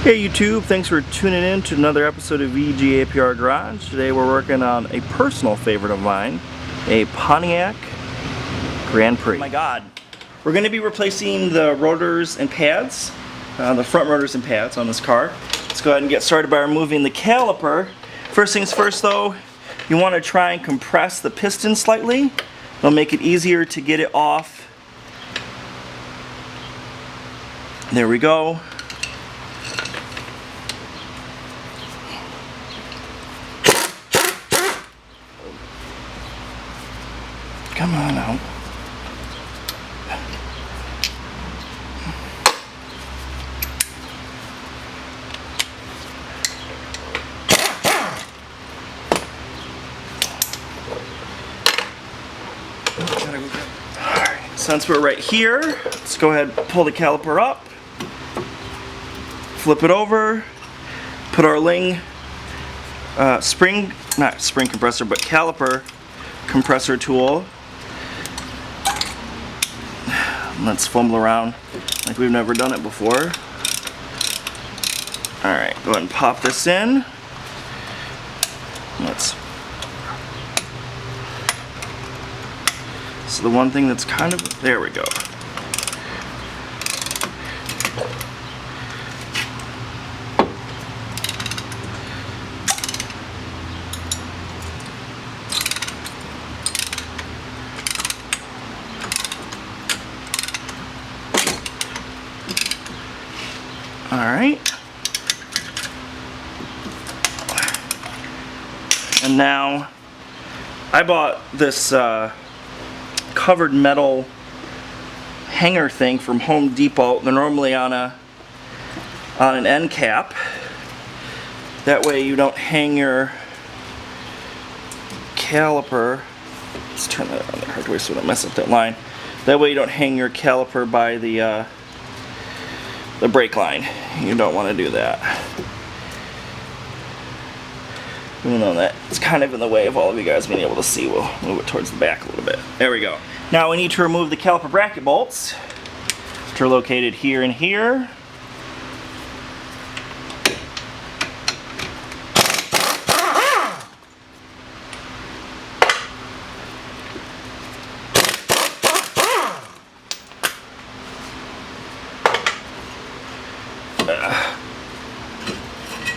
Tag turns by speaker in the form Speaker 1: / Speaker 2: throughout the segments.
Speaker 1: Hey YouTube, thanks for tuning in to another episode of VGAPR Garage. Today we're working on a personal favorite of mine, a Pontiac Grand Prix. Oh my god. We're going to be replacing the rotors and pads, the front rotors and pads on this car. Let's go ahead and get started by removing the caliper. First things first though, you want to try and compress the piston slightly. It'll make it easier to get it off. There we go. Come on out. Alright, since we're right here, let's go ahead and pull the caliper up, flip it over, put our not spring compressor, but caliper compressor tool. Let's fumble around like we've never done it before. Alright, go ahead and pop this in. So the one thing that's kind of, there we go. Alright, and now I bought this covered metal hanger thing from Home Depot. They're normally on an end cap. That way you don't hang your caliper. Let's turn that on the hard way so we don't mess up that line. That way you don't hang your caliper by the brake line. You don't want to do that. Even though that it's kind of in the way of all of you guys being able to see, we'll move it towards the back a little bit. There we go. Now we need to remove the caliper bracket bolts, which are located here and here.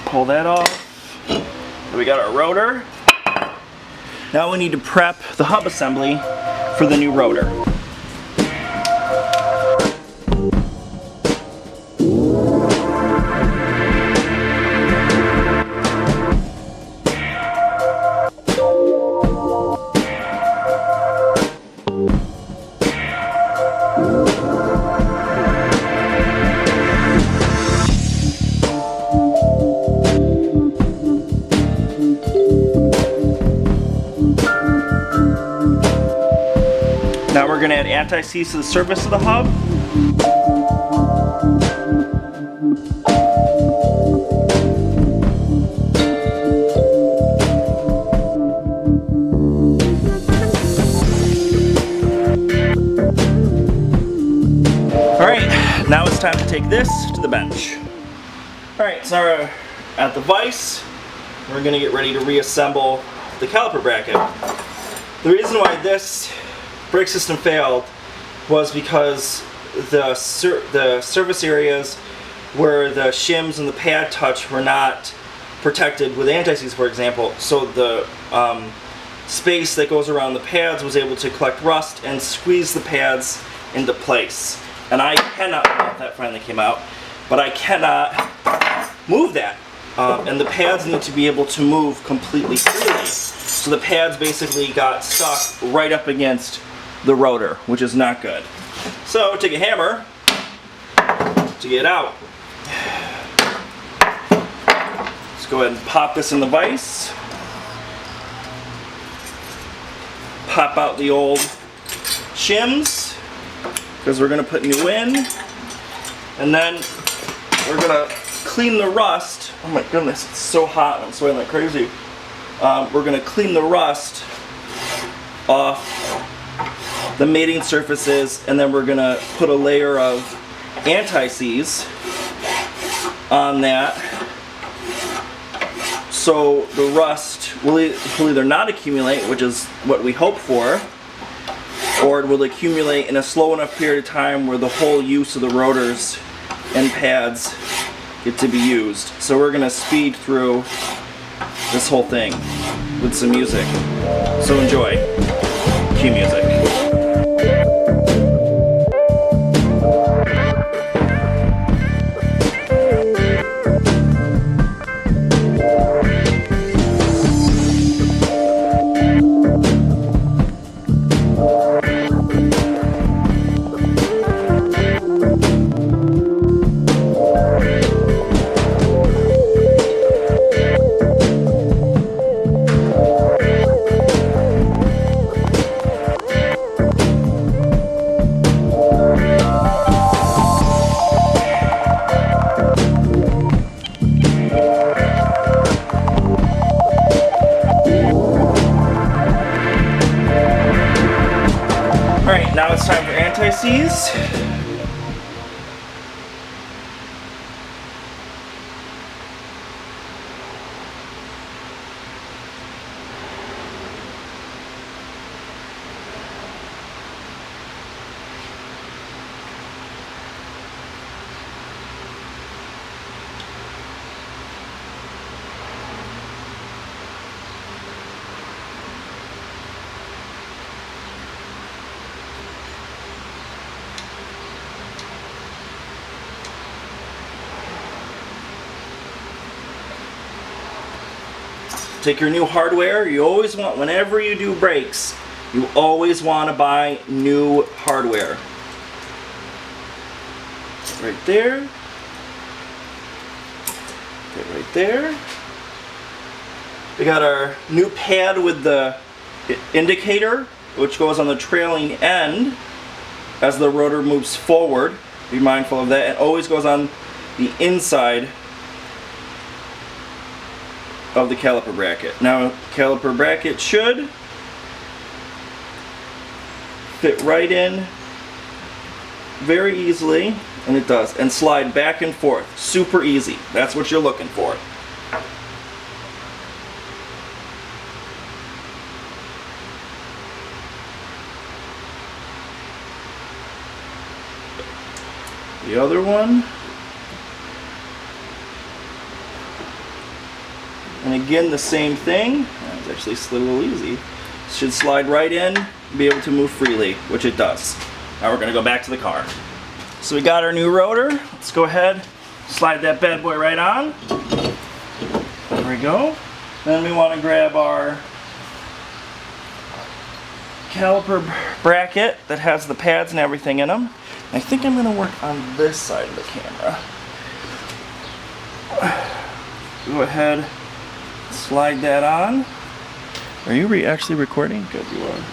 Speaker 1: Pull that off. We got our rotor. Now we need to prep the hub assembly for the new rotor. Now we're going to add anti-seize to the surface of the hub. Alright, now it's time to take this to the bench. Alright, so now we're at the vise. We're going to get ready to reassemble the caliper bracket. The reason why this brake system failed was because the surface areas where the shims and the pad touch were not protected with anti-seize, for example. So the space that goes around the pads was able to collect rust and squeeze the pads into place. And I cannot, well, that finally came out, but I cannot move that. And the pads need to be able to move completely freely. So the pads basically got stuck right up against the rotor, which is not good. So take a hammer to get it out. Let's go ahead and pop this in the vise. Pop out the old shims, because we're going to put new in. And then we're going to clean the rust. Oh my goodness, it's so hot, I'm sweating like crazy. We're going to clean the rust off the mating surfaces, and then we're going to put a layer of anti-seize on that, so the rust will either not accumulate, which is what we hope for, or it will accumulate in a slow enough period of time where the whole use of the rotors and pads get to be used. So we're going to speed through this whole thing with some music. So enjoy. Cue music. Alright, now it's time for anti-seize. Take your new hardware. You always want, whenever you do brakes, you always want to buy new hardware. Right there. Okay, right there. We got our new pad with the indicator, which goes on the trailing end as the rotor moves forward. Be mindful of that. It always goes on the inside of the caliper bracket. Now, caliper bracket should fit right in very easily, and it does, and slide back and forth. Super easy. That's what you're looking for. The other one. And again, the same thing. It's actually slid a little easy. Should slide right in, be able to move freely, which it does. Now we're gonna go back to the car. So we got our new rotor. Let's go ahead, slide that bad boy right on. There we go. Then we want to grab our caliper bracket that has the pads and everything in them. I think I'm gonna work on this side of the camera. Go ahead, slide that on. Are you actually recording? Good, you are.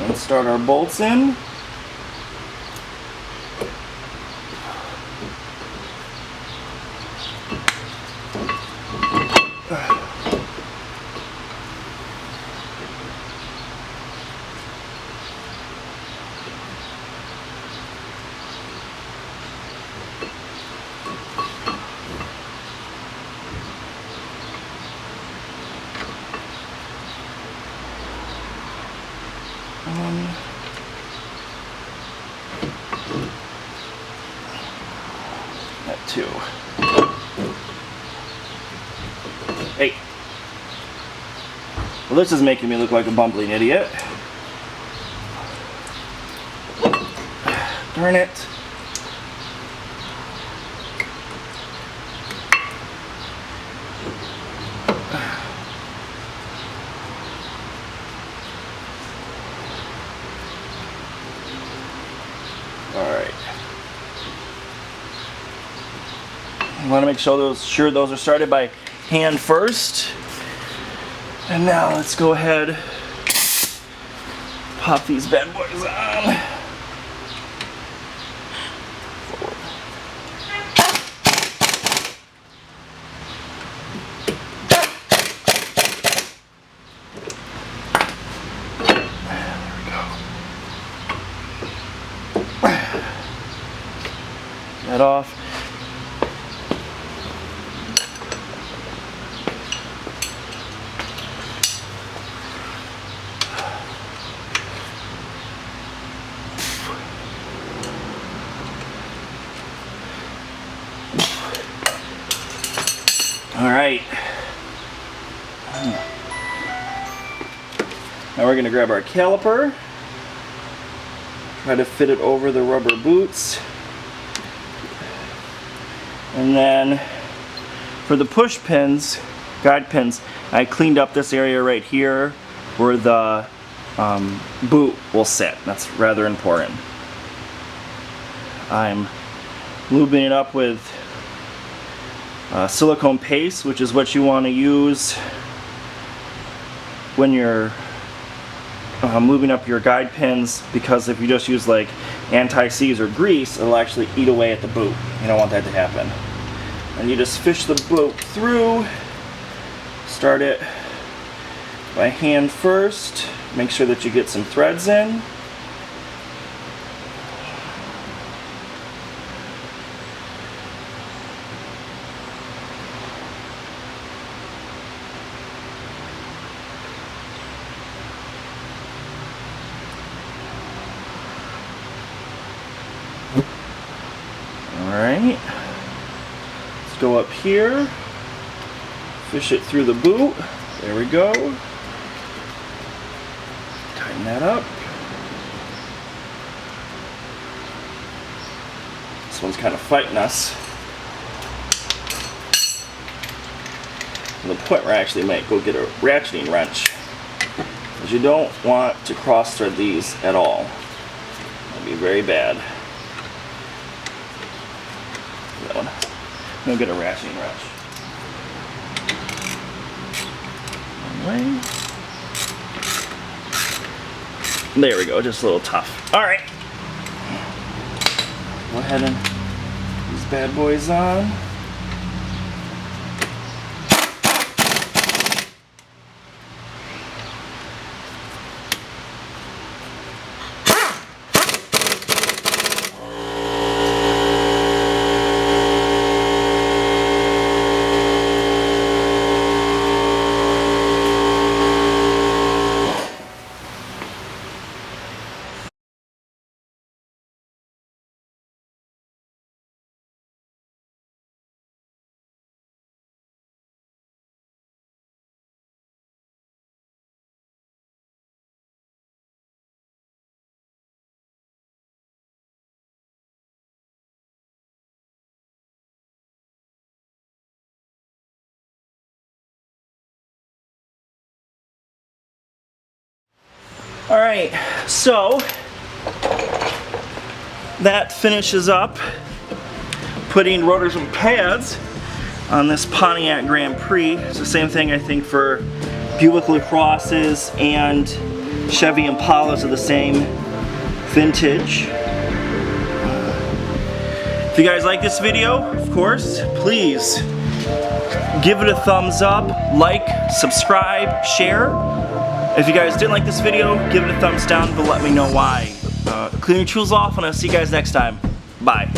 Speaker 1: Let's start our bolts in. That two. Hey. Well, this is making me look like a bumbling idiot. Darn it. You want to make sure those are started by hand first. And now let's go ahead, pop these bad boys on. Forward. There we go. that off. All right. Now we're going to grab our caliper, try to fit it over the rubber boots, and then for the push pins, guide pins, I cleaned up this area right here where the boot will sit. That's rather important. I'm lubing it up with silicone paste, which is what you want to use when you're moving up your guide pins, because if you just use like anti-seize or grease, it'll actually eat away at the boot. You don't want that to happen. And you just fish the boot through, start it by hand first, make sure that you get some threads in. Alright, let's go up here, fish it through the boot, there we go, tighten that up. This one's kind of fighting us. To the point where I actually might go get a ratcheting wrench, because you don't want to cross thread these at all. That'd be very bad. I'm gonna get a ratcheting wrench. One way. There we go, just a little tough. Alright. Go ahead and put these bad boys on. Alright, so that finishes up putting rotors and pads on this Pontiac Grand Prix. It's the same thing I think for Buick LaCrosses and Chevy Impalas of the same vintage. If you guys like this video, of course, please give it a thumbs up, like, subscribe, share. If you guys didn't like this video, give it a thumbs down, but let me know why. Clean your tools off, and I'll see you guys next time. Bye.